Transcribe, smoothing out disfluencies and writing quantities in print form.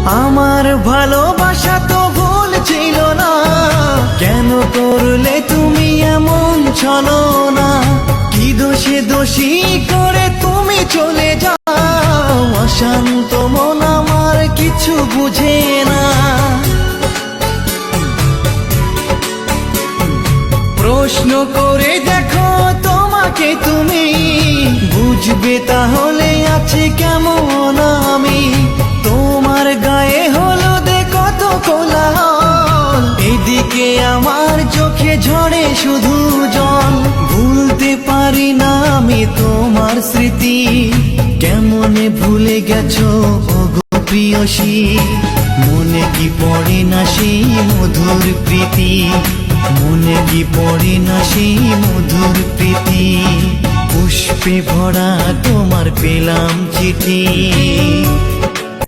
আমার ভালোবাসা তো ভুল ছিল না, কেন করলে তুমি এমন ছলনা? কি দোষে দোষী করে তুমি চলে যাও? অশান্ত মন আমার কিছু বুঝে না। প্রশ্ন করে দেখো তোমাকে তুমি, বুঝবে তাহলে আছে কেমন আমি। তোমার গায়ে হলুদে কত কোলাহল, এদিকে আমার চোখে ঝরে শুধু জল। ভুলতে পারি না আমি তোমার স্মৃতি, কেমনে ভুলে গেছো ওগো প্রিয়সী। মনে কি পড়ে না সেই মধুর প্রীতি, মনে কি পড়ে না সেই মধুর প্রীতি। পুষ্পে ভরা তোমার পেলাম চিঠি।